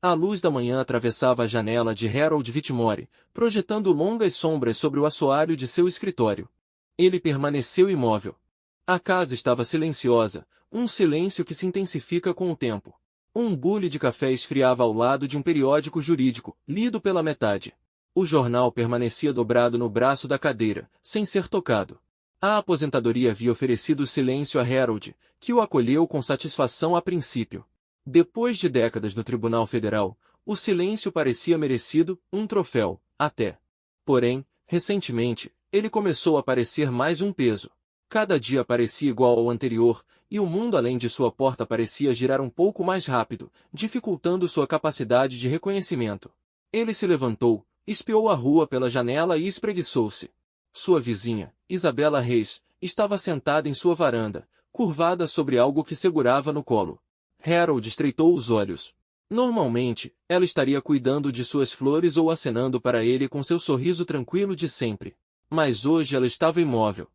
A luz da manhã atravessava a janela de Harold Whitmore, projetando longas sombras sobre o assoalho de seu escritório. Ele permaneceu imóvel. A casa estava silenciosa, um silêncio que se intensifica com o tempo. Um bule de café esfriava ao lado de um periódico jurídico, lido pela metade. O jornal permanecia dobrado no braço da cadeira, sem ser tocado. A aposentadoria havia oferecido silêncio a Harold, que o acolheu com satisfação a princípio. Depois de décadas no Tribunal Federal, o silêncio parecia merecido, um troféu, até. Porém, recentemente, ele começou a parecer mais um peso. Cada dia parecia igual ao anterior, e o mundo além de sua porta parecia girar um pouco mais rápido, dificultando sua capacidade de reconhecimento. Ele se levantou, espiou a rua pela janela e espreguiçou-se. Sua vizinha, Isabela Reis, estava sentada em sua varanda, curvada sobre algo que segurava no colo. Harold estreitou os olhos. Normalmente, ela estaria cuidando de suas flores ou acenando para ele com seu sorriso tranquilo de sempre. Mas hoje ela estava imóvel.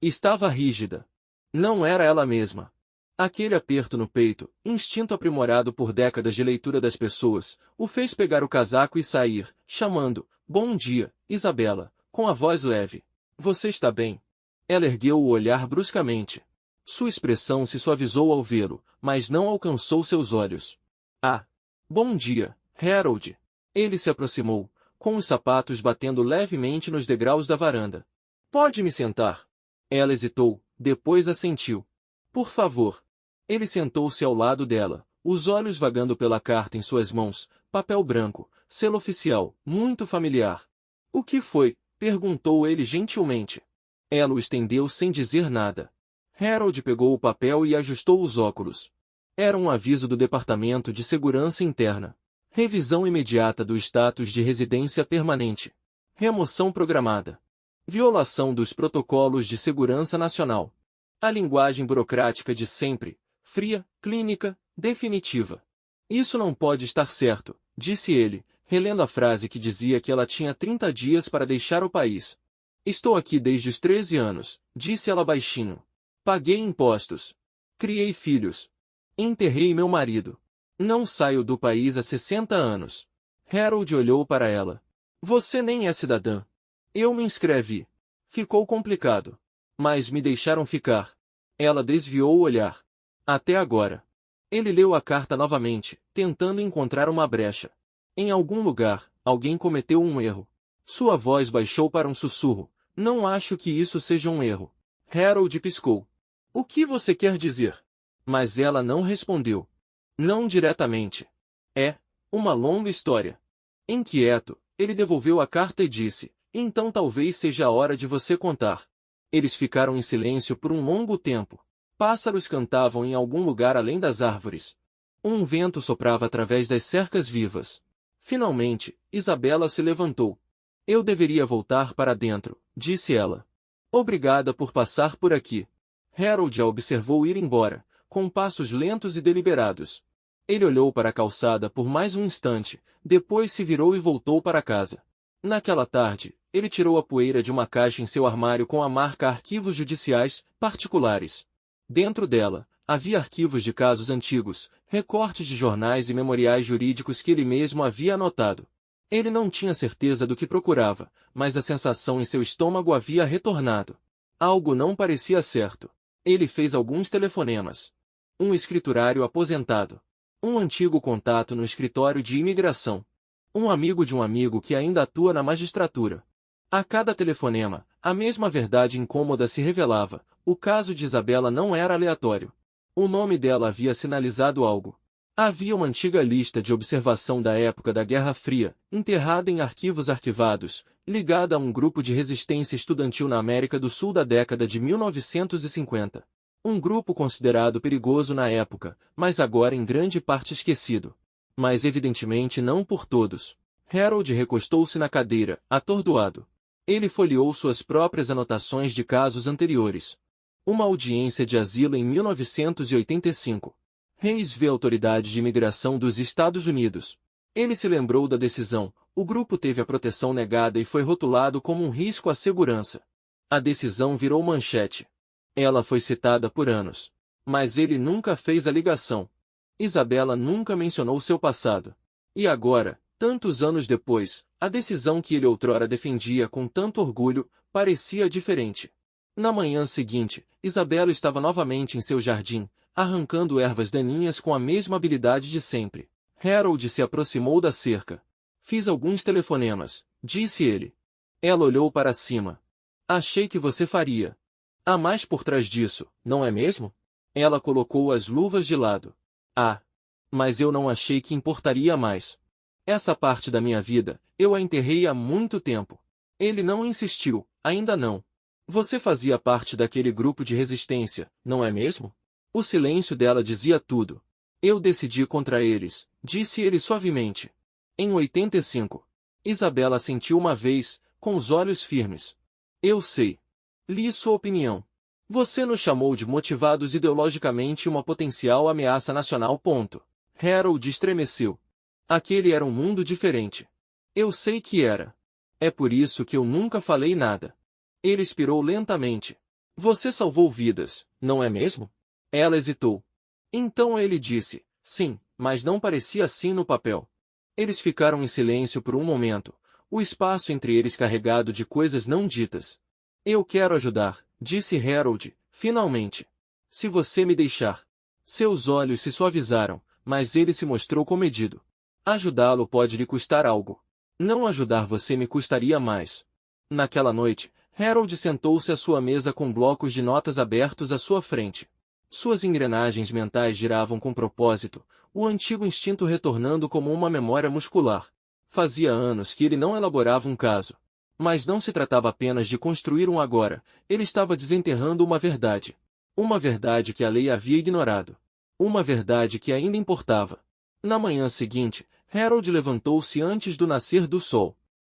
Estava rígida. Não era ela mesma. Aquele aperto no peito, instinto aprimorado por décadas de leitura das pessoas, o fez pegar o casaco e sair, chamando, "Bom dia, Isabela", com a voz leve. "Você está bem?" Ela ergueu o olhar bruscamente. Sua expressão se suavizou ao vê-lo, mas não alcançou seus olhos. "Ah! Bom dia, Harold." Ele se aproximou, com os sapatos batendo levemente nos degraus da varanda. "Pode me sentar?" Ela hesitou, depois assentiu. "Por favor." Ele sentou-se ao lado dela, os olhos vagando pela carta em suas mãos, papel branco, selo oficial, muito familiar. "O que foi?" perguntou ele gentilmente. Ela o estendeu sem dizer nada. Harold pegou o papel e ajustou os óculos. Era um aviso do Departamento de Segurança Interna. Revisão imediata do status de residência permanente. Remoção programada. Violação dos protocolos de segurança nacional. A linguagem burocrática de sempre, fria, clínica, definitiva. "Isso não pode estar certo", disse ele, relendo a frase que dizia que ela tinha 30 dias para deixar o país. "Estou aqui desde os 13 anos", disse ela baixinho. "Paguei impostos. Criei filhos. Enterrei meu marido. Não saio do país há 60 anos. Harold olhou para ela. "Você nem é cidadã." "Eu me inscrevi." Ficou complicado. "Mas me deixaram ficar." Ela desviou o olhar. "Até agora." Ele leu a carta novamente, tentando encontrar uma brecha. Em algum lugar, alguém cometeu um erro. Sua voz baixou para um sussurro. "Não acho que isso seja um erro." Harold piscou. "O que você quer dizer?" Mas ela não respondeu. "Não diretamente. É uma longa história." Inquieto, ele devolveu a carta e disse, "Então talvez seja a hora de você contar." Eles ficaram em silêncio por um longo tempo. Pássaros cantavam em algum lugar além das árvores. Um vento soprava através das cercas vivas. Finalmente, Isabela se levantou. "Eu deveria voltar para dentro", disse ela. "Obrigada por passar por aqui." Harold a observou ir embora, com passos lentos e deliberados. Ele olhou para a calçada por mais um instante, depois se virou e voltou para casa. Naquela tarde, ele tirou a poeira de uma caixa em seu armário com a marca Arquivos Judiciais, Particulares. Dentro dela, havia arquivos de casos antigos, recortes de jornais e memoriais jurídicos que ele mesmo havia anotado. Ele não tinha certeza do que procurava, mas a sensação em seu estômago havia retornado. Algo não parecia certo. Ele fez alguns telefonemas. Um escriturário aposentado. Um antigo contato no escritório de imigração. Um amigo de um amigo que ainda atua na magistratura. A cada telefonema, a mesma verdade incômoda se revelava. O caso de Isabela não era aleatório. O nome dela havia sinalizado algo. Havia uma antiga lista de observação da época da Guerra Fria, enterrada em arquivos arquivados, ligada a um grupo de resistência estudantil na América do Sul da década de 1950. Um grupo considerado perigoso na época, mas agora em grande parte esquecido. Mas evidentemente não por todos. Harold recostou-se na cadeira, atordoado. Ele folheou suas próprias anotações de casos anteriores. Uma audiência de asilo em 1985. Reis vê a Autoridade de Imigração dos Estados Unidos. Ele se lembrou da decisão. O grupo teve a proteção negada e foi rotulado como um risco à segurança. A decisão virou manchete. Ela foi citada por anos. Mas ele nunca fez a ligação. Isabela nunca mencionou seu passado. E agora, tantos anos depois, a decisão que ele outrora defendia com tanto orgulho, parecia diferente. Na manhã seguinte, Isabela estava novamente em seu jardim, arrancando ervas daninhas com a mesma habilidade de sempre. Harold se aproximou da cerca. Fiz alguns telefonemas, disse ele. Ela olhou para cima. Achei que você faria. Há mais por trás disso, não é mesmo? Ela colocou as luvas de lado. Ah! Mas eu não achei que importaria mais. Essa parte da minha vida, eu a enterrei há muito tempo. Ele não insistiu, ainda não. Você fazia parte daquele grupo de resistência, não é mesmo? O silêncio dela dizia tudo. Eu decidi contra eles, disse ele suavemente. Em 85. Isabela assentiu uma vez, com os olhos firmes. Eu sei. Li sua opinião. Você nos chamou de motivados ideologicamente uma potencial ameaça nacional. Harold estremeceu. Aquele era um mundo diferente. Eu sei que era. É por isso que eu nunca falei nada. Ele expirou lentamente. Você salvou vidas, não é mesmo? Ela hesitou. Então ele disse, sim, mas não parecia assim no papel. Eles ficaram em silêncio por um momento, o espaço entre eles carregado de coisas não ditas. Eu quero ajudar, disse Harold, finalmente. Se você me deixar. Seus olhos se suavizaram, mas ele se mostrou comedido. Ajudá-lo pode lhe custar algo. Não ajudar você me custaria mais. Naquela noite, Harold sentou-se à sua mesa com blocos de notas abertos à sua frente. Suas engrenagens mentais giravam com propósito, o antigo instinto retornando como uma memória muscular. Fazia anos que ele não elaborava um caso. Mas não se tratava apenas de construir um agora, ele estava desenterrando uma verdade. Uma verdade que a lei havia ignorado. Uma verdade que ainda importava. Na manhã seguinte, Harold levantou-se antes do nascer do sol.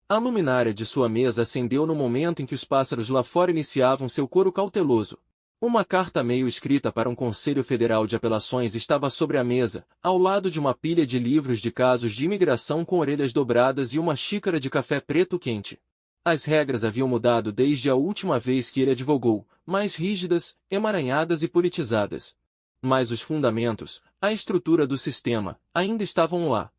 A luminária de sua mesa acendeu no momento em que os pássaros lá fora iniciavam seu coro cauteloso. Uma carta meio escrita para um Conselho Federal de Apelações estava sobre a mesa, ao lado de uma pilha de livros de casos de imigração com orelhas dobradas e uma xícara de café preto quente. As regras haviam mudado desde a última vez que ele advogou, mais rígidas, emaranhadas e politizadas. Mas os fundamentos, a estrutura do sistema, ainda estavam lá.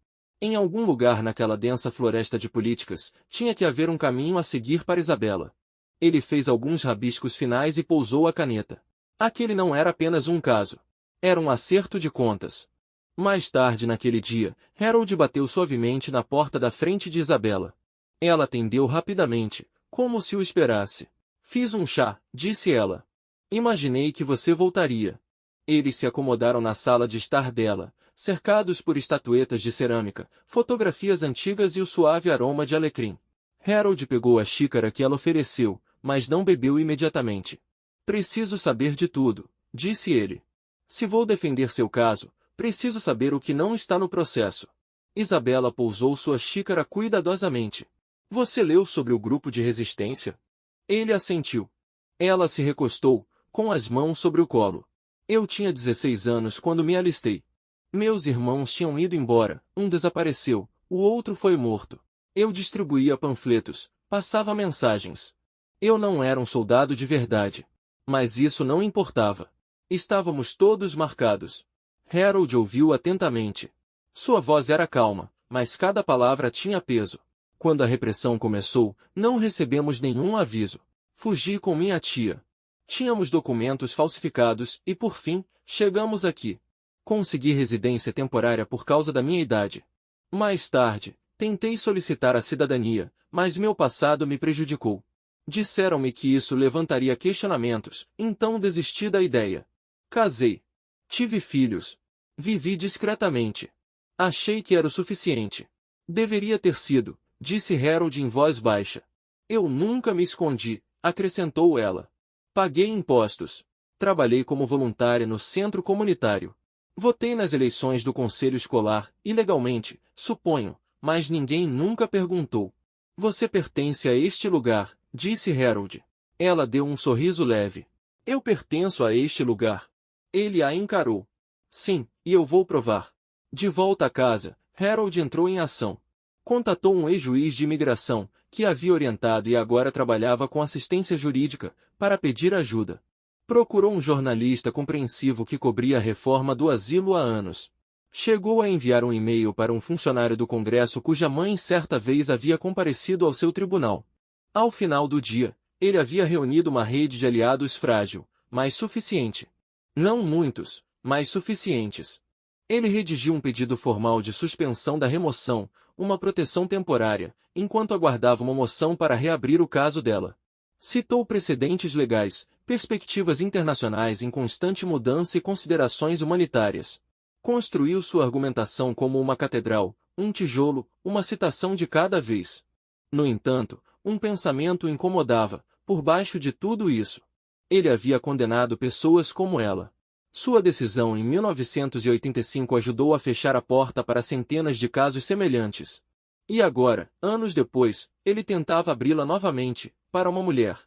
Em algum lugar naquela densa floresta de políticas, tinha que haver um caminho a seguir para Isabela. Ele fez alguns rabiscos finais e pousou a caneta. Aquele não era apenas um caso. Era um acerto de contas. Mais tarde naquele dia, Harold bateu suavemente na porta da frente de Isabela. Ela atendeu rapidamente, como se o esperasse. Fiz um chá, disse ela. Imaginei que você voltaria. Eles se acomodaram na sala de estar dela, cercados por estatuetas de cerâmica, fotografias antigas e o suave aroma de alecrim. Harold pegou a xícara que ela ofereceu, mas não bebeu imediatamente. Preciso saber de tudo, disse ele. Se vou defender seu caso, preciso saber o que não está no processo. Isabela pousou sua xícara cuidadosamente. Você leu sobre o grupo de resistência? Ele assentiu. Ela se recostou, com as mãos sobre o colo. Eu tinha 16 anos quando me alistei. Meus irmãos tinham ido embora, um desapareceu, o outro foi morto. Eu distribuía panfletos, passava mensagens. Eu não era um soldado de verdade. Mas isso não importava. Estávamos todos marcados. Harold ouviu atentamente. Sua voz era calma, mas cada palavra tinha peso. Quando a repressão começou, não recebemos nenhum aviso. Fugi com minha tia. Tínhamos documentos falsificados e, por fim, chegamos aqui. Consegui residência temporária por causa da minha idade. Mais tarde, tentei solicitar a cidadania, mas meu passado me prejudicou. Disseram-me que isso levantaria questionamentos, então desisti da ideia. Casei. Tive filhos. Vivi discretamente. Achei que era o suficiente. Deveria ter sido, disse Harold em voz baixa. Eu nunca me escondi, acrescentou ela. Paguei impostos. Trabalhei como voluntária no centro comunitário. Votei nas eleições do conselho escolar, ilegalmente, suponho, mas ninguém nunca perguntou. Você pertence a este lugar, disse Harold. Ela deu um sorriso leve. Eu pertenço a este lugar. Ele a encarou. Sim, e eu vou provar. De volta a casa, Harold entrou em ação. Contatou um ex-juiz de imigração, que havia orientado e agora trabalhava com assistência jurídica, para pedir ajuda. Procurou um jornalista compreensivo que cobria a reforma do asilo há anos. Chegou a enviar um e-mail para um funcionário do Congresso cuja mãe certa vez havia comparecido ao seu tribunal. Ao final do dia, ele havia reunido uma rede de aliados frágil, mas suficiente. Não muitos, mas suficientes. Ele redigiu um pedido formal de suspensão da remoção, uma proteção temporária, enquanto aguardava uma moção para reabrir o caso dela. Citou precedentes legais, perspectivas internacionais em constante mudança e considerações humanitárias. Construiu sua argumentação como uma catedral, um tijolo, uma citação de cada vez. No entanto, um pensamento o incomodava, por baixo de tudo isso. Ele havia condenado pessoas como ela. Sua decisão em 1985 ajudou a fechar a porta para centenas de casos semelhantes. E agora, anos depois, ele tentava abri-la novamente, para uma mulher.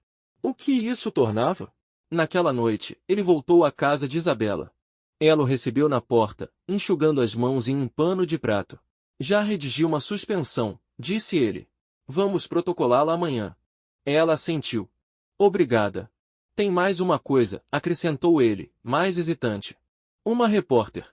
O que isso tornava? Naquela noite, ele voltou à casa de Isabela. Ela o recebeu na porta, enxugando as mãos em um pano de prato. Já redigi uma suspensão, disse ele. Vamos protocolá-la amanhã. Ela assentiu. Obrigada. Tem mais uma coisa, acrescentou ele, mais hesitante. Uma repórter.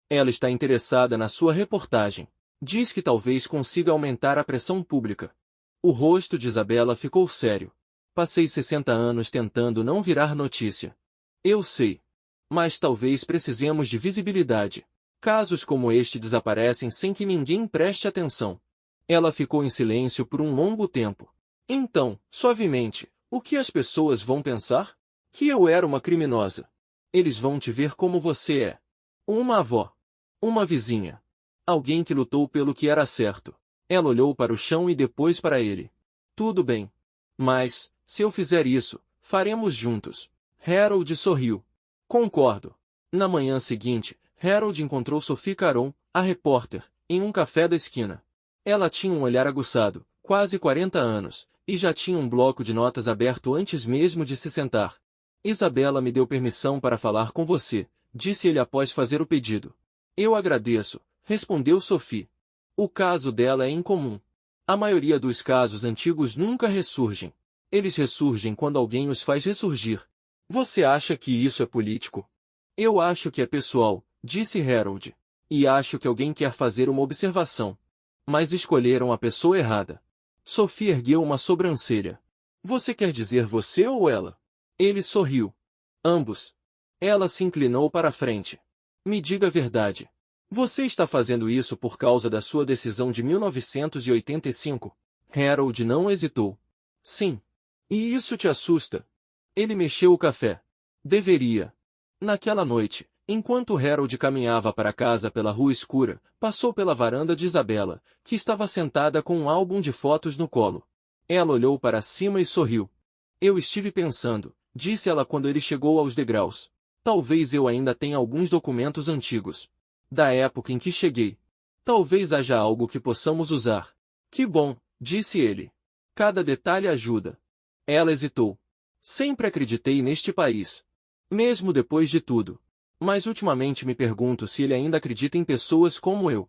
Ela está interessada na sua reportagem. Diz que talvez consiga aumentar a pressão pública. O rosto de Isabela ficou sério. Passei 60 anos tentando não virar notícia. Eu sei. Mas talvez precisemos de visibilidade. Casos como este desaparecem sem que ninguém preste atenção. Ela ficou em silêncio por um longo tempo. Então, suavemente, o que as pessoas vão pensar? Que eu era uma criminosa. Eles vão te ver como você é. Uma avó. Uma vizinha. Alguém que lutou pelo que era certo. Ela olhou para o chão e depois para ele. Tudo bem. Mas, se eu fizer isso, faremos juntos. Harold sorriu. Concordo. Na manhã seguinte, Harold encontrou Sophie Caron, a repórter, em um café da esquina. Ela tinha um olhar aguçado, quase 40 anos, e já tinha um bloco de notas aberto antes mesmo de se sentar. Isabela me deu permissão para falar com você, disse ele após fazer o pedido. Eu agradeço, respondeu Sophie. O caso dela é incomum. A maioria dos casos antigos nunca ressurgem. Eles ressurgem quando alguém os faz ressurgir. Você acha que isso é político? Eu acho que é pessoal, disse Harold. E acho que alguém quer fazer uma observação. Mas escolheram a pessoa errada. Sophie ergueu uma sobrancelha. Você quer dizer você ou ela? Ele sorriu. Ambos. Ela se inclinou para a frente. Me diga a verdade. Você está fazendo isso por causa da sua decisão de 1985? Harold não hesitou. Sim. E isso te assusta? Ele mexeu o café. Deveria. Naquela noite, enquanto Harold caminhava para casa pela rua escura, passou pela varanda de Isabela, que estava sentada com um álbum de fotos no colo. Ela olhou para cima e sorriu. Eu estive pensando, disse ela quando ele chegou aos degraus. Talvez eu ainda tenha alguns documentos antigos. Da época em que cheguei. Talvez haja algo que possamos usar. Que bom, disse ele. Cada detalhe ajuda. Ela hesitou. Sempre acreditei neste país. Mesmo depois de tudo. Mas ultimamente me pergunto se ele ainda acredita em pessoas como eu.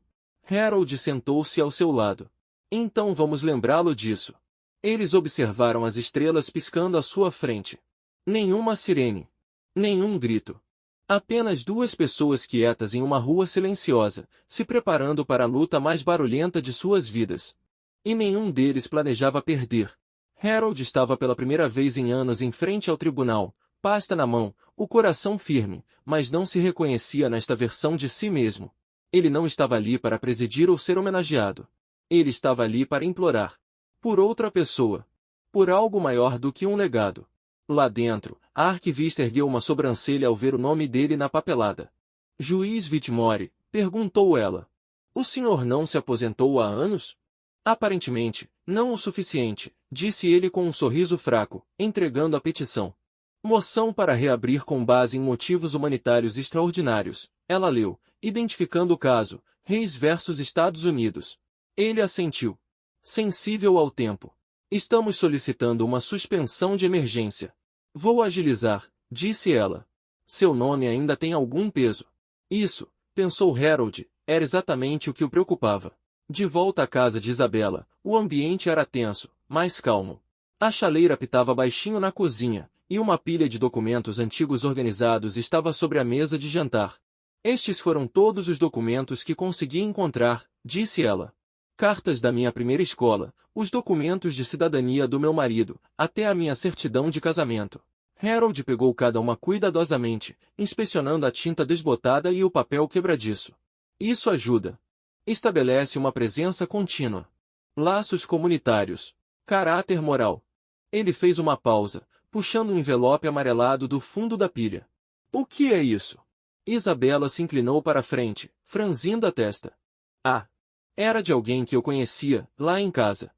Harold sentou-se ao seu lado. Então vamos lembrá-lo disso. Eles observaram as estrelas piscando à sua frente. Nenhuma sirene. Nenhum grito. Apenas duas pessoas quietas em uma rua silenciosa, se preparando para a luta mais barulhenta de suas vidas. E nenhum deles planejava perder. Harold estava pela primeira vez em anos em frente ao tribunal, pasta na mão, o coração firme, mas não se reconhecia nesta versão de si mesmo. Ele não estava ali para presidir ou ser homenageado. Ele estava ali para implorar. Por outra pessoa. Por algo maior do que um legado. Lá dentro, a arquivista ergueu uma sobrancelha ao ver o nome dele na papelada. Juiz Whitmore, perguntou ela. O senhor não se aposentou há anos? Aparentemente, não o suficiente, disse ele com um sorriso fraco, entregando a petição. Moção para reabrir com base em motivos humanitários extraordinários. Ela leu, identificando o caso, Reis versus Estados Unidos. Ele assentiu. Sensível ao tempo. Estamos solicitando uma suspensão de emergência. Vou agilizar, disse ela. Seu nome ainda tem algum peso. Isso, pensou Harold, era exatamente o que o preocupava. De volta à casa de Isabela, o ambiente era tenso, mas calmo. A chaleira pitava baixinho na cozinha, e uma pilha de documentos antigos organizados estava sobre a mesa de jantar. Estes foram todos os documentos que consegui encontrar, disse ela. Cartas da minha primeira escola, os documentos de cidadania do meu marido, até a minha certidão de casamento. Harold pegou cada uma cuidadosamente, inspecionando a tinta desbotada e o papel quebradiço. Isso ajuda. Estabelece uma presença contínua. Laços comunitários. Caráter moral. Ele fez uma pausa, puxando um envelope amarelado do fundo da pilha. O que é isso? Isabela se inclinou para a frente, franzindo a testa. Ah! Era de alguém que eu conhecia, lá em casa.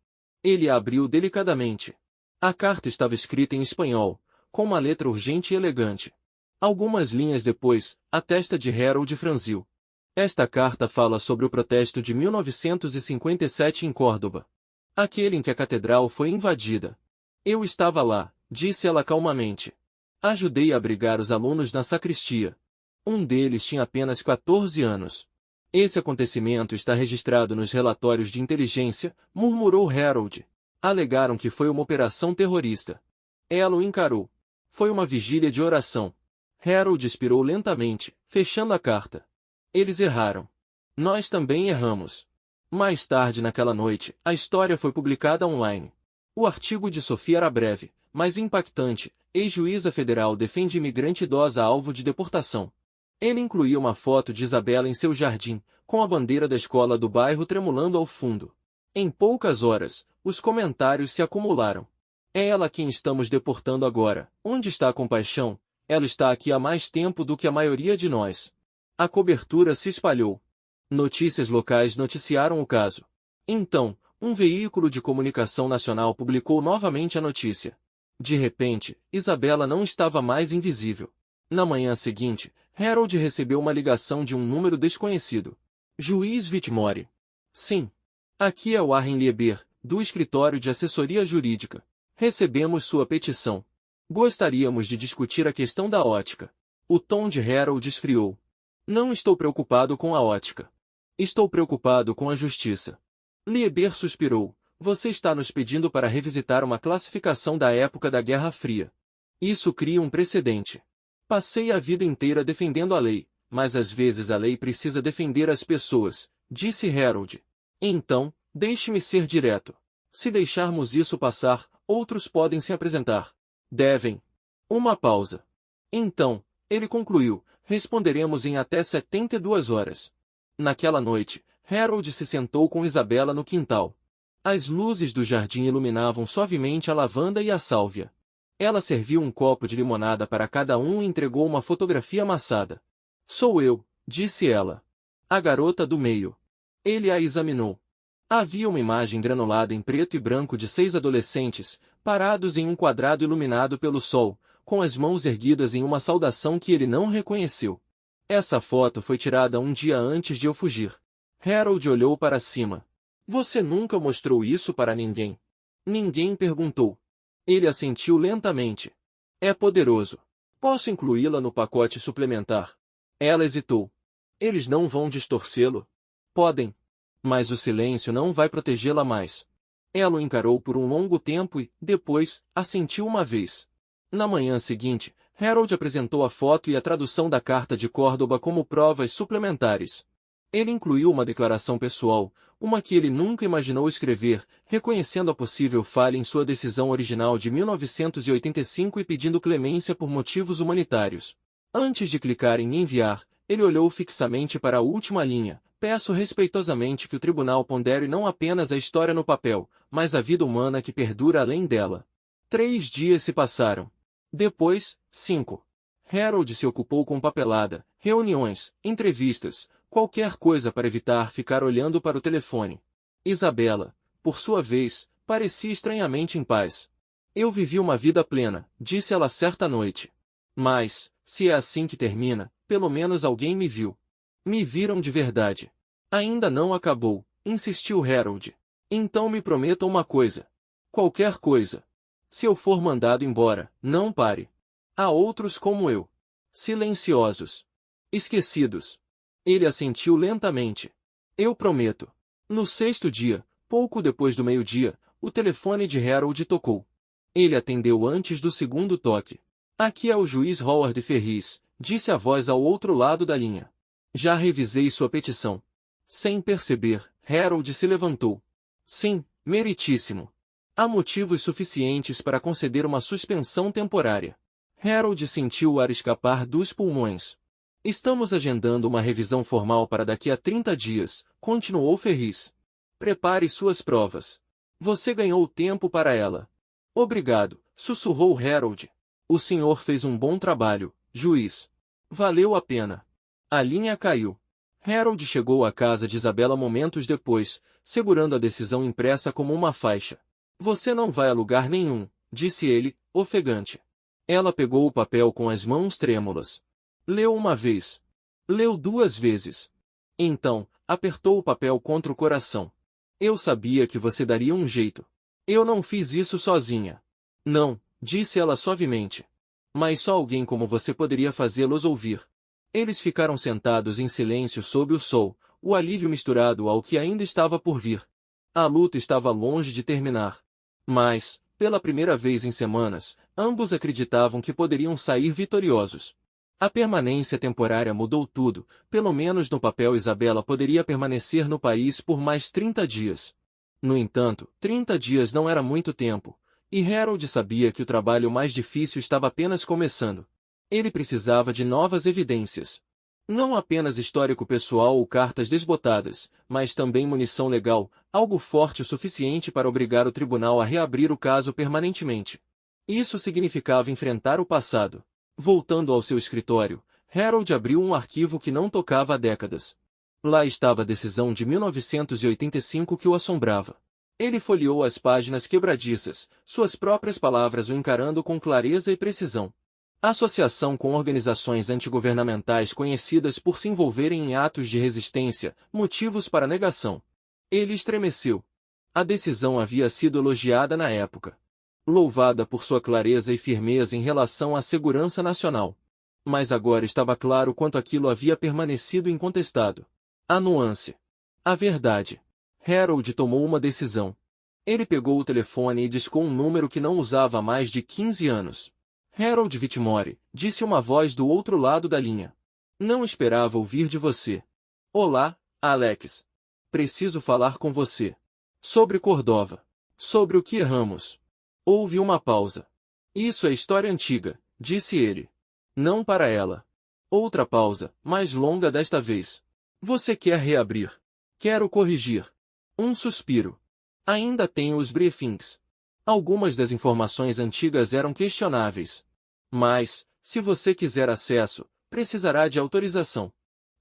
Ele a abriu delicadamente. A carta estava escrita em espanhol, com uma letra urgente e elegante. Algumas linhas depois, a testa de Harold franziu. Esta carta fala sobre o protesto de 1957 em Córdoba. Aquele em que a catedral foi invadida. Eu estava lá, disse ela calmamente. Ajudei a abrigar os alunos na sacristia. Um deles tinha apenas 14 anos. Esse acontecimento está registrado nos relatórios de inteligência, murmurou Harold. Alegaram que foi uma operação terrorista. Ela o encarou. Foi uma vigília de oração. Harold expirou lentamente, fechando a carta. Eles erraram. Nós também erramos. Mais tarde naquela noite, a história foi publicada online. O artigo de Sofia era breve, mas impactante. Ex-juíza federal defende imigrante idosa alvo de deportação. Ele incluía uma foto de Isabela em seu jardim, com a bandeira da escola do bairro tremulando ao fundo. Em poucas horas, os comentários se acumularam. É ela quem estamos deportando agora. Onde está a compaixão? Ela está aqui há mais tempo do que a maioria de nós. A cobertura se espalhou. Notícias locais noticiaram o caso. Então, um veículo de comunicação nacional publicou novamente a notícia. De repente, Isabela não estava mais invisível. Na manhã seguinte, Harold recebeu uma ligação de um número desconhecido. Juiz Whitmore. Sim. Aqui é Warren Lieber, do escritório de assessoria jurídica. Recebemos sua petição. Gostaríamos de discutir a questão da ótica. O tom de Harold esfriou. Não estou preocupado com a ótica. Estou preocupado com a justiça. Lieber suspirou. Você está nos pedindo para revisitar uma classificação da época da Guerra Fria. Isso cria um precedente. Passei a vida inteira defendendo a lei, mas às vezes a lei precisa defender as pessoas, disse Harold. Então, deixe-me ser direto. Se deixarmos isso passar, outros podem se apresentar. Devem. Uma pausa. Então, ele concluiu, responderemos em até 72 horas. Naquela noite, Harold se sentou com Isabela no quintal. As luzes do jardim iluminavam suavemente a lavanda e a sálvia. Ela serviu um copo de limonada para cada um e entregou uma fotografia amassada. Sou eu, disse ela. A garota do meio. Ele a examinou. Havia uma imagem granulada em preto e branco de 6 adolescentes, parados em um quadrado iluminado pelo sol, com as mãos erguidas em uma saudação que ele não reconheceu. Essa foto foi tirada um dia antes de eu fugir. Harold olhou para cima. Você nunca mostrou isso para ninguém? Ninguém perguntou. Ele assentiu lentamente. É poderoso. Posso incluí-la no pacote suplementar? Ela hesitou. Eles não vão distorcê-lo? Podem. Mas o silêncio não vai protegê-la mais. Ela o encarou por um longo tempo e, depois, assentiu uma vez. Na manhã seguinte, Harold apresentou a foto e a tradução da Carta de Córdoba como provas suplementares. Ele incluiu uma declaração pessoal, uma que ele nunca imaginou escrever, reconhecendo a possível falha em sua decisão original de 1985 e pedindo clemência por motivos humanitários. Antes de clicar em enviar, ele olhou fixamente para a última linha. Peço respeitosamente que o tribunal pondere não apenas a história no papel, mas a vida humana que perdura além dela. 3 dias se passaram. Depois, 5. Harold se ocupou com papelada, reuniões, entrevistas, qualquer coisa para evitar ficar olhando para o telefone. Isabela, por sua vez, parecia estranhamente em paz. Eu vivi uma vida plena, disse ela certa noite. Mas, se é assim que termina, pelo menos alguém me viu. Me viram de verdade. Ainda não acabou, insistiu Harold. Então me prometa uma coisa. Qualquer coisa. Se eu for mandado embora, não pare. Há outros como eu. Silenciosos. Esquecidos. Ele assentiu lentamente. Eu prometo. No 6º dia, pouco depois do meio-dia, o telefone de Harold tocou. Ele atendeu antes do 2º toque. Aqui é o juiz Howard Ferris, disse a voz ao outro lado da linha. Já revisei sua petição. Sem perceber, Harold se levantou. Sim, meritíssimo. Há motivos suficientes para conceder uma suspensão temporária. Harold sentiu o ar escapar dos pulmões. Estamos agendando uma revisão formal para daqui a 30 dias, continuou Ferris. Prepare suas provas. Você ganhou tempo para ela. Obrigado, sussurrou Harold. O senhor fez um bom trabalho, juiz. Valeu a pena. A linha caiu. Harold chegou à casa de Isabela momentos depois, segurando a decisão impressa como uma faixa. Você não vai a lugar nenhum, disse ele, ofegante. Ela pegou o papel com as mãos trêmulas. Leu uma vez. Leu 2 vezes. Então, apertou o papel contra o coração. Eu sabia que você daria um jeito. Eu não fiz isso sozinha. Não, disse ela suavemente. Mas só alguém como você poderia fazê-los ouvir. Eles ficaram sentados em silêncio sob o sol, o alívio misturado ao que ainda estava por vir. A luta estava longe de terminar. Mas, pela primeira vez em semanas, ambos acreditavam que poderiam sair vitoriosos. A permanência temporária mudou tudo, pelo menos no papel Isabela poderia permanecer no país por mais 30 dias. No entanto, 30 dias não era muito tempo, e Harold sabia que o trabalho mais difícil estava apenas começando. Ele precisava de novas evidências. Não apenas histórico pessoal ou cartas desbotadas, mas também munição legal, algo forte o suficiente para obrigar o tribunal a reabrir o caso permanentemente. Isso significava enfrentar o passado. Voltando ao seu escritório, Harold abriu um arquivo que não tocava há décadas. Lá estava a decisão de 1985 que o assombrava. Ele folheou as páginas quebradiças, suas próprias palavras o encarando com clareza e precisão. Associação com organizações antigovernamentais conhecidas por se envolverem em atos de resistência, motivos para negação. Ele estremeceu. A decisão havia sido elogiada na época. Louvada por sua clareza e firmeza em relação à segurança nacional. Mas agora estava claro quanto aquilo havia permanecido incontestado. A nuance. A verdade. Harold tomou uma decisão. Ele pegou o telefone e discou um número que não usava há mais de 15 anos. Harold Whitmore, disse uma voz do outro lado da linha. Não esperava ouvir de você. Olá, Alex. Preciso falar com você. Sobre Cordova. Sobre o que erramos. Houve uma pausa. Isso é história antiga, disse ele. Não para ela. Outra pausa, mais longa desta vez. Você quer reabrir. Quero corrigir. Um suspiro. Ainda tenho os briefings. Algumas das informações antigas eram questionáveis. Mas, se você quiser acesso, precisará de autorização.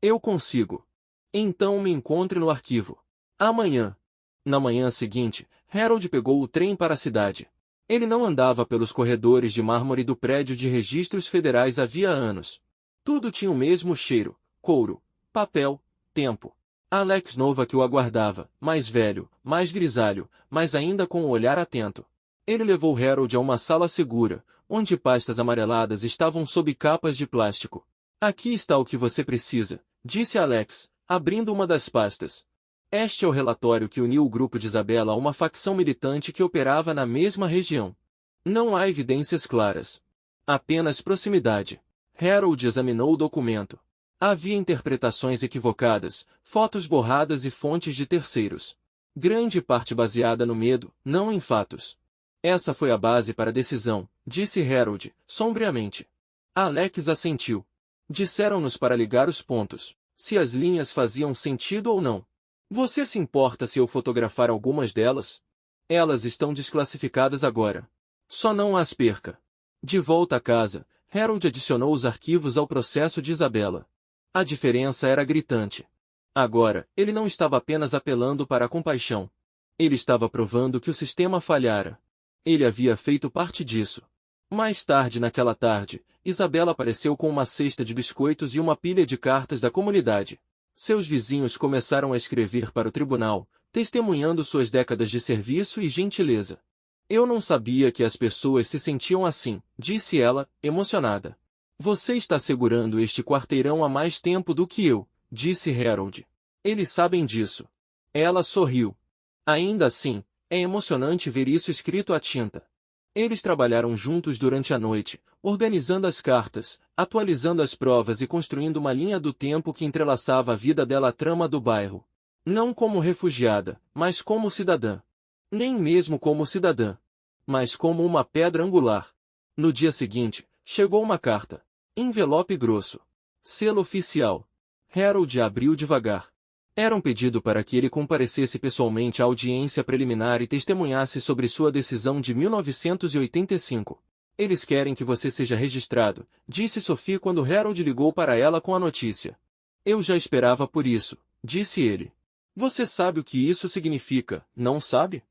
Eu consigo. Então me encontre no arquivo. Amanhã. Na manhã seguinte, Harold pegou o trem para a cidade. Ele não andava pelos corredores de mármore do prédio de registros federais havia anos. Tudo tinha o mesmo cheiro, couro, papel, tempo. Alex Nova que o aguardava, mais velho, mais grisalho, mas ainda com o olhar atento. Ele levou Harold a uma sala segura, onde pastas amareladas estavam sob capas de plástico. Aqui está o que você precisa, disse Alex, abrindo uma das pastas. Este é o relatório que uniu o grupo de Isabela a uma facção militante que operava na mesma região. Não há evidências claras. Apenas proximidade. Harold examinou o documento. Havia interpretações equivocadas, fotos borradas e fontes de terceiros. Grande parte baseada no medo, não em fatos. Essa foi a base para a decisão, disse Harold, sombriamente. Alex assentiu. Disseram-nos para ligar os pontos, se as linhas faziam sentido ou não. Você se importa se eu fotografar algumas delas? Elas estão desclassificadas agora. Só não as perca. De volta a casa, Harold adicionou os arquivos ao processo de Isabela. A diferença era gritante. Agora, ele não estava apenas apelando para a compaixão. Ele estava provando que o sistema falhara. Ele havia feito parte disso. Mais tarde naquela tarde, Isabela apareceu com uma cesta de biscoitos e uma pilha de cartas da comunidade. Seus vizinhos começaram a escrever para o tribunal, testemunhando suas décadas de serviço e gentileza. Eu não sabia que as pessoas se sentiam assim, disse ela, emocionada. Você está segurando este quarteirão há mais tempo do que eu, disse Harold. Eles sabem disso. Ela sorriu. Ainda assim, é emocionante ver isso escrito à tinta. Eles trabalharam juntos durante a noite, organizando as cartas, atualizando as provas e construindo uma linha do tempo que entrelaçava a vida dela à trama do bairro. Não como refugiada, mas como cidadã. Nem mesmo como cidadã, mas como uma pedra angular. No dia seguinte, chegou uma carta. Envelope grosso. Selo oficial. Harold abriu devagar. Era um pedido para que ele comparecesse pessoalmente à audiência preliminar e testemunhasse sobre sua decisão de 1985. Eles querem que você seja registrado, disse Sophie quando Harold ligou para ela com a notícia. Eu já esperava por isso, disse ele. Você sabe o que isso significa, não sabe?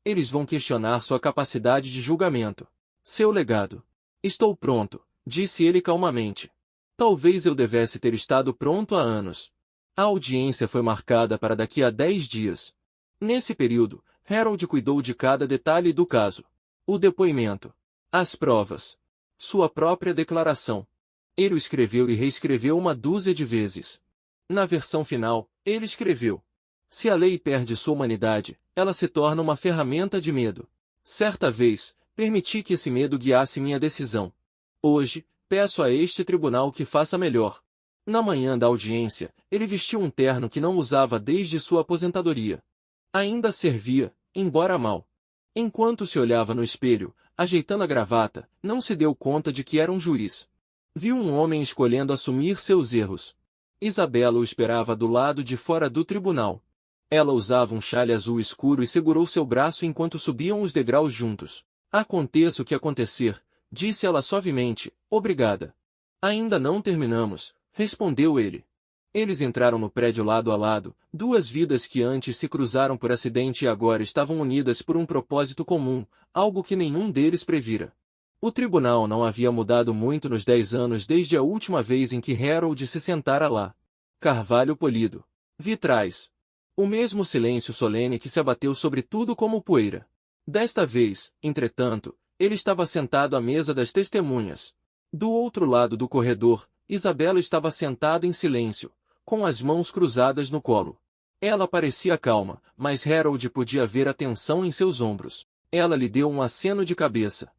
Eles vão questionar sua capacidade de julgamento. Seu legado. Estou pronto, disse ele calmamente. Talvez eu devesse ter estado pronto há anos. A audiência foi marcada para daqui a 10 dias. Nesse período, Harold cuidou de cada detalhe do caso. O depoimento. As provas. Sua própria declaração. Ele o escreveu e reescreveu uma dúzia de vezes. Na versão final, ele escreveu: se a lei perde sua humanidade, ela se torna uma ferramenta de medo. Certa vez, permiti que esse medo guiasse minha decisão. Hoje, peço a este tribunal que faça melhor. Na manhã da audiência, ele vestiu um terno que não usava desde sua aposentadoria. Ainda servia, embora mal. Enquanto se olhava no espelho, ajeitando a gravata, não se deu conta de que era um juiz. Viu um homem escolhendo assumir seus erros. Isabela o esperava do lado de fora do tribunal. Ela usava um chale azul escuro e segurou seu braço enquanto subiam os degraus juntos. Aconteça o que acontecer, disse ela suavemente, obrigada. Ainda não terminamos, respondeu ele. Eles entraram no prédio lado a lado, duas vidas que antes se cruzaram por acidente e agora estavam unidas por um propósito comum, algo que nenhum deles previra. O tribunal não havia mudado muito nos 10 anos desde a última vez em que Harold se sentara lá. Carvalho polido. Vitrais. O mesmo silêncio solene que se abateu sobre tudo como poeira. Desta vez, entretanto, ele estava sentado à mesa das testemunhas. Do outro lado do corredor, Isabela estava sentada em silêncio, com as mãos cruzadas no colo. Ela parecia calma, mas Harold podia ver a tensão em seus ombros. Ela lhe deu um aceno de cabeça.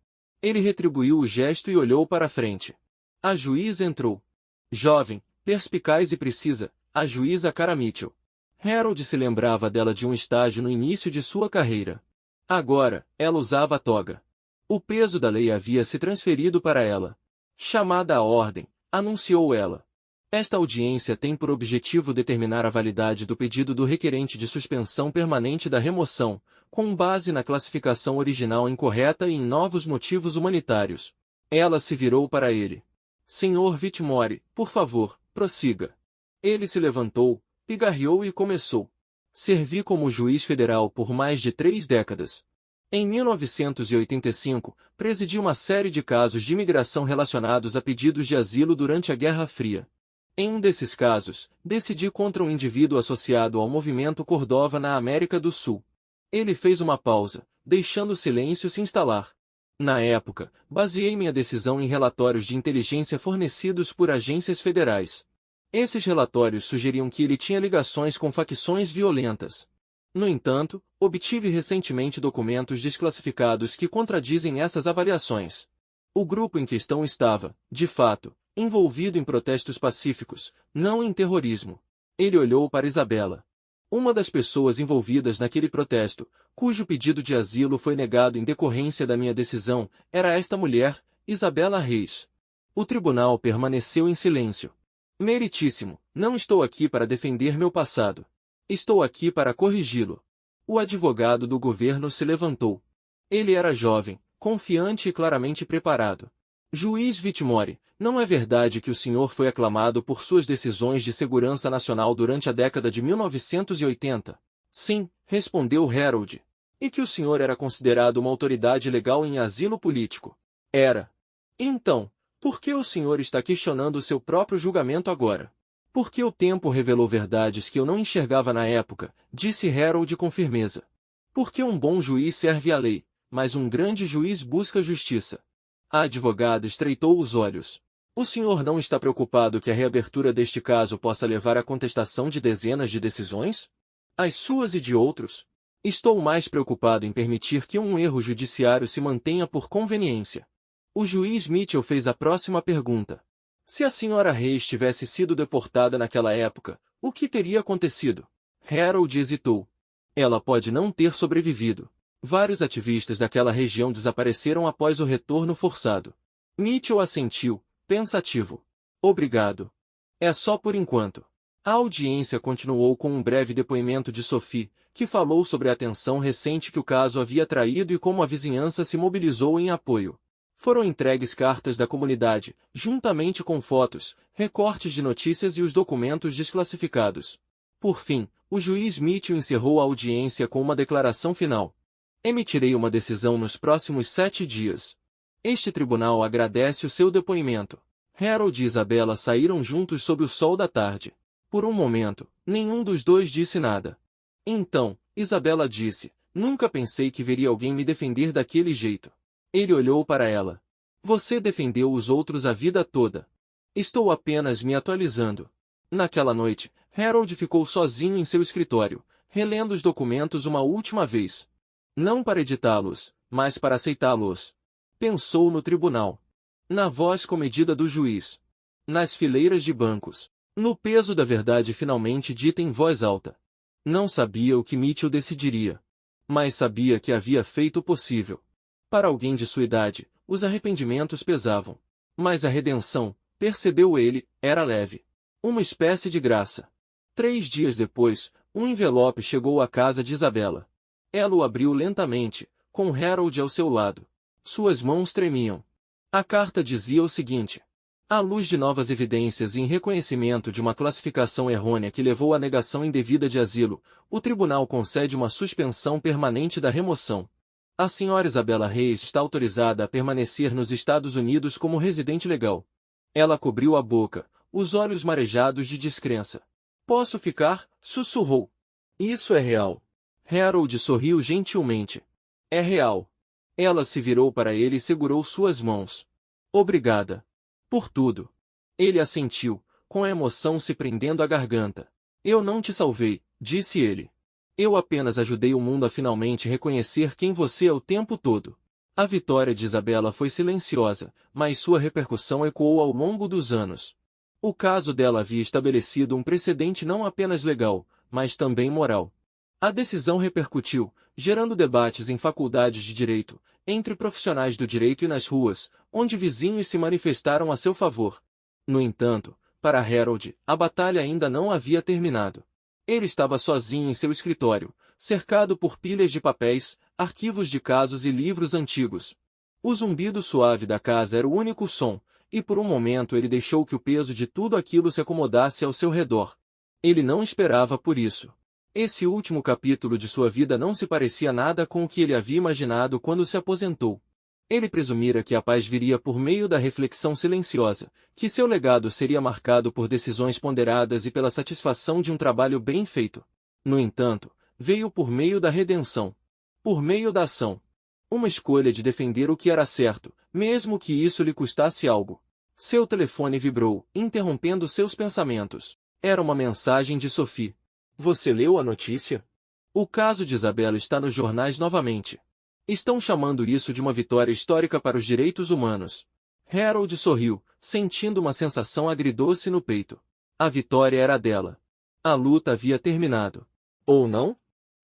Ele retribuiu o gesto e olhou para a frente. A juíza entrou. Jovem, perspicaz e precisa, a juíza Cara Mitchell. Harold se lembrava dela de um estágio no início de sua carreira. Agora, ela usava a toga. O peso da lei havia se transferido para ela. Chamada à ordem, anunciou ela. Esta audiência tem por objetivo determinar a validade do pedido do requerente de suspensão permanente da remoção, com base na classificação original incorreta e em novos motivos humanitários. Ela se virou para ele. Senhor Whitmore, por favor, prossiga. Ele se levantou, pigarreou e começou. Servi como juiz federal por mais de 3 décadas. Em 1985, presidi uma série de casos de imigração relacionados a pedidos de asilo durante a Guerra Fria. Em um desses casos, decidi contra um indivíduo associado ao movimento Cordova na América do Sul. Ele fez uma pausa, deixando o silêncio se instalar. Na época, baseei minha decisão em relatórios de inteligência fornecidos por agências federais. Esses relatórios sugeriam que ele tinha ligações com facções violentas. No entanto, obtive recentemente documentos desclassificados que contradizem essas avaliações. O grupo em questão estava, de fato, envolvido em protestos pacíficos, não em terrorismo. Ele olhou para Isabela. Uma das pessoas envolvidas naquele protesto, cujo pedido de asilo foi negado em decorrência da minha decisão, era esta mulher, Isabela Reis. O tribunal permaneceu em silêncio. Meritíssimo, não estou aqui para defender meu passado. Estou aqui para corrigi-lo. O advogado do governo se levantou. Ele era jovem, confiante e claramente preparado. Juiz Whitmore, não é verdade que o senhor foi aclamado por suas decisões de segurança nacional durante a década de 1980? Sim, respondeu Harold. E que o senhor era considerado uma autoridade legal em asilo político? Era. Então, por que o senhor está questionando o seu próprio julgamento agora? Porque o tempo revelou verdades que eu não enxergava na época, disse Harold com firmeza. Porque um bom juiz serve à lei, mas um grande juiz busca justiça. A advogada estreitou os olhos. O senhor não está preocupado que a reabertura deste caso possa levar à contestação de dezenas de decisões? As suas e de outros? Estou mais preocupado em permitir que um erro judiciário se mantenha por conveniência. O juiz Mitchell fez a próxima pergunta. Se a senhora Hayes tivesse sido deportada naquela época, o que teria acontecido? Harold hesitou. Ela pode não ter sobrevivido. Vários ativistas daquela região desapareceram após o retorno forçado. Mitchell assentiu, pensativo. Obrigado. É só por enquanto. A audiência continuou com um breve depoimento de Sophie, que falou sobre a atenção recente que o caso havia atraído e como a vizinhança se mobilizou em apoio. Foram entregues cartas da comunidade, juntamente com fotos, recortes de notícias e os documentos desclassificados. Por fim, o juiz Mitchell encerrou a audiência com uma declaração final. Emitirei uma decisão nos próximos 7 dias. Este tribunal agradece o seu depoimento. Harold e Isabella saíram juntos sob o sol da tarde. Por um momento, nenhum dos dois disse nada. Então, Isabella disse, nunca pensei que veria alguém me defender daquele jeito. Ele olhou para ela. Você defendeu os outros a vida toda. Estou apenas me atualizando. Naquela noite, Harold ficou sozinho em seu escritório, relendo os documentos uma última vez. Não para editá-los, mas para aceitá-los. Pensou no tribunal. Na voz comedida do juiz. Nas fileiras de bancos. No peso da verdade finalmente dita em voz alta. Não sabia o que Mitchell decidiria. Mas sabia que havia feito o possível. Para alguém de sua idade, os arrependimentos pesavam. Mas a redenção, percebeu ele, era leve. Uma espécie de graça. 3 dias depois, um envelope chegou à casa de Isabella. Ela o abriu lentamente, com Harold ao seu lado. Suas mãos tremiam. A carta dizia o seguinte. À luz de novas evidências e em reconhecimento de uma classificação errônea que levou à negação indevida de asilo, o tribunal concede uma suspensão permanente da remoção. A senhora Isabella Hayes está autorizada a permanecer nos Estados Unidos como residente legal. Ela cobriu a boca, os olhos marejados de descrença. Posso ficar? Sussurrou. Isso é real. Harold sorriu gentilmente. É real. Ela se virou para ele e segurou suas mãos. Obrigada. Por tudo. Ele assentiu, com a emoção se prendendo à garganta. Eu não te salvei, disse ele. Eu apenas ajudei o mundo a finalmente reconhecer quem você é o tempo todo. A vitória de Isabella foi silenciosa, mas sua repercussão ecoou ao longo dos anos. O caso dela havia estabelecido um precedente não apenas legal, mas também moral. A decisão repercutiu, gerando debates em faculdades de direito, entre profissionais do direito e nas ruas, onde vizinhos se manifestaram a seu favor. No entanto, para Harold, a batalha ainda não havia terminado. Ele estava sozinho em seu escritório, cercado por pilhas de papéis, arquivos de casos e livros antigos. O zumbido suave da casa era o único som, e por um momento ele deixou que o peso de tudo aquilo se acomodasse ao seu redor. Ele não esperava por isso. Esse último capítulo de sua vida não se parecia nada com o que ele havia imaginado quando se aposentou. Ele presumira que a paz viria por meio da reflexão silenciosa, que seu legado seria marcado por decisões ponderadas e pela satisfação de um trabalho bem feito. No entanto, veio por meio da redenção. Por meio da ação. Uma escolha de defender o que era certo, mesmo que isso lhe custasse algo. Seu telefone vibrou, interrompendo seus pensamentos. Era uma mensagem de Sophie. Você leu a notícia? O caso de Isabella está nos jornais novamente. Estão chamando isso de uma vitória histórica para os direitos humanos. Harold sorriu, sentindo uma sensação agridoce no peito. A vitória era dela. A luta havia terminado. Ou não?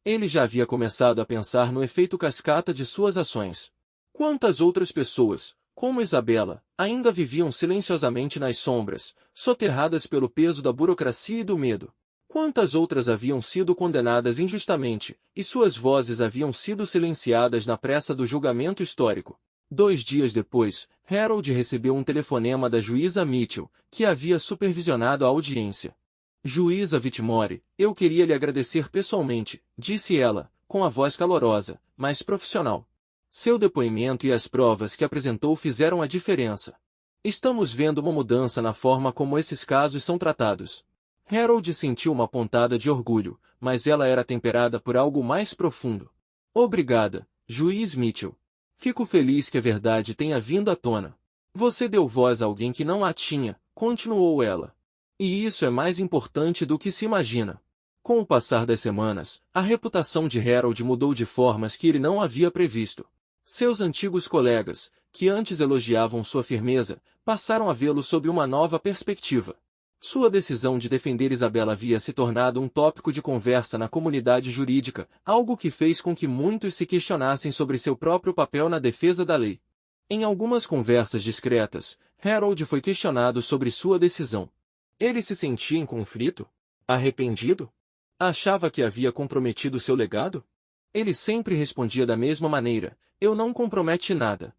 Ele já havia começado a pensar no efeito cascata de suas ações. Quantas outras pessoas, como Isabella, ainda viviam silenciosamente nas sombras, soterradas pelo peso da burocracia e do medo? Quantas outras haviam sido condenadas injustamente, e suas vozes haviam sido silenciadas na pressa do julgamento histórico? 2 dias depois, Harold recebeu um telefonema da juíza Mitchell, que havia supervisionado a audiência. Juíza Whitmore, eu queria lhe agradecer pessoalmente, disse ela, com a voz calorosa, mas profissional. Seu depoimento e as provas que apresentou fizeram a diferença. Estamos vendo uma mudança na forma como esses casos são tratados. Harold sentiu uma pontada de orgulho, mas ela era temperada por algo mais profundo. Obrigada, juiz Mitchell. Fico feliz que a verdade tenha vindo à tona. Você deu voz a alguém que não a tinha, continuou ela. E isso é mais importante do que se imagina. Com o passar das semanas, a reputação de Harold mudou de formas que ele não havia previsto. Seus antigos colegas, que antes elogiavam sua firmeza, passaram a vê-lo sob uma nova perspectiva. Sua decisão de defender Isabela havia se tornado um tópico de conversa na comunidade jurídica, algo que fez com que muitos se questionassem sobre seu próprio papel na defesa da lei. Em algumas conversas discretas, Harold foi questionado sobre sua decisão. Ele se sentia em conflito? Arrependido? Achava que havia comprometido seu legado? Ele sempre respondia da mesma maneira: eu não comprometi nada.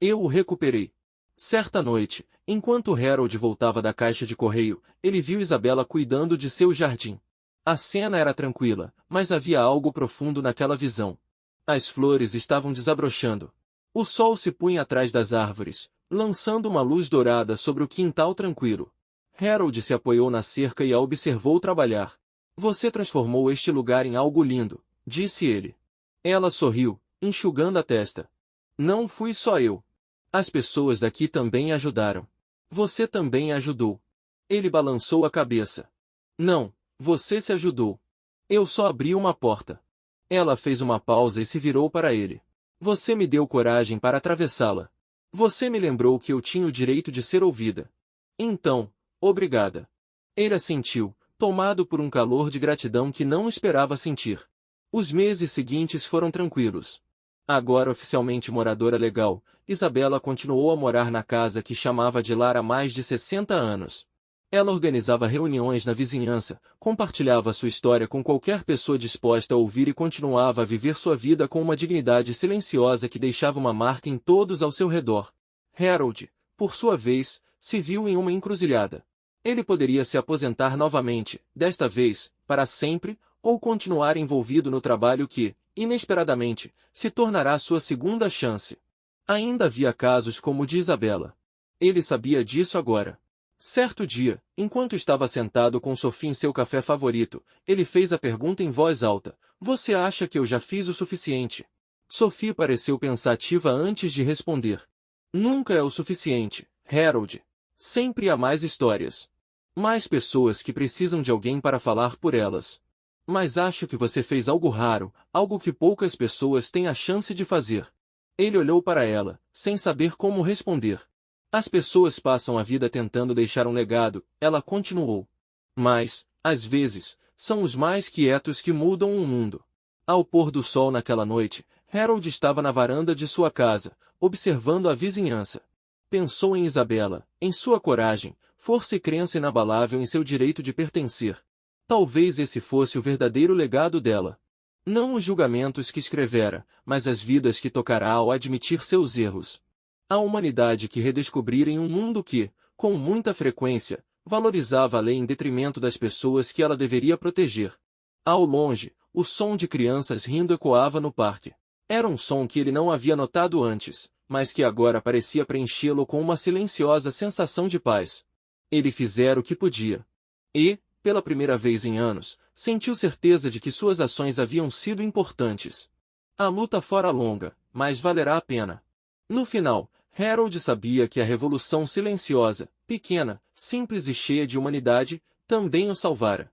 Eu o recuperei. Certa noite, enquanto Harold voltava da caixa de correio, ele viu Isabela cuidando de seu jardim. A cena era tranquila, mas havia algo profundo naquela visão. As flores estavam desabrochando. O sol se punha atrás das árvores, lançando uma luz dourada sobre o quintal tranquilo. Harold se apoiou na cerca e a observou trabalhar. Você transformou este lugar em algo lindo, disse ele. Ela sorriu, enxugando a testa. Não fui só eu. As pessoas daqui também ajudaram. Você também ajudou. Ele balançou a cabeça. Não, você se ajudou. Eu só abri uma porta. Ela fez uma pausa e se virou para ele. Você me deu coragem para atravessá-la. Você me lembrou que eu tinha o direito de ser ouvida. Então, obrigada. Ele assentiu, tomado por um calor de gratidão que não esperava sentir. Os meses seguintes foram tranquilos. Agora oficialmente moradora legal, Isabela continuou a morar na casa que chamava de lar há mais de 60 anos. Ela organizava reuniões na vizinhança, compartilhava sua história com qualquer pessoa disposta a ouvir e continuava a viver sua vida com uma dignidade silenciosa que deixava uma marca em todos ao seu redor. Harold, por sua vez, se viu em uma encruzilhada. Ele poderia se aposentar novamente, desta vez, para sempre, ou continuar envolvido no trabalho que, inesperadamente, se tornará sua segunda chance. Ainda havia casos como o de Isabela. Ele sabia disso agora. Certo dia, enquanto estava sentado com Sophie em seu café favorito, ele fez a pergunta em voz alta: você acha que eu já fiz o suficiente? Sophie pareceu pensativa antes de responder. Nunca é o suficiente, Harold. Sempre há mais histórias. Mais pessoas que precisam de alguém para falar por elas. Mas acho que você fez algo raro, algo que poucas pessoas têm a chance de fazer. Ele olhou para ela, sem saber como responder. As pessoas passam a vida tentando deixar um legado, ela continuou. Mas, às vezes, são os mais quietos que mudam o mundo. Ao pôr do sol naquela noite, Harold estava na varanda de sua casa, observando a vizinhança. Pensou em Isabela, em sua coragem, força e crença inabalável em seu direito de pertencer. Talvez esse fosse o verdadeiro legado dela. Não os julgamentos que escrevera, mas as vidas que tocará ao admitir seus erros. A humanidade que redescobrira em um mundo que, com muita frequência, valorizava a lei em detrimento das pessoas que ela deveria proteger. Ao longe, o som de crianças rindo ecoava no parque. Era um som que ele não havia notado antes, mas que agora parecia preenchê-lo com uma silenciosa sensação de paz. Ele fizera o que podia. E, pela primeira vez em anos, sentiu certeza de que suas ações haviam sido importantes. A luta fora longa, mas valerá a pena. No final, Harold sabia que a revolução silenciosa, pequena, simples e cheia de humanidade, também o salvara.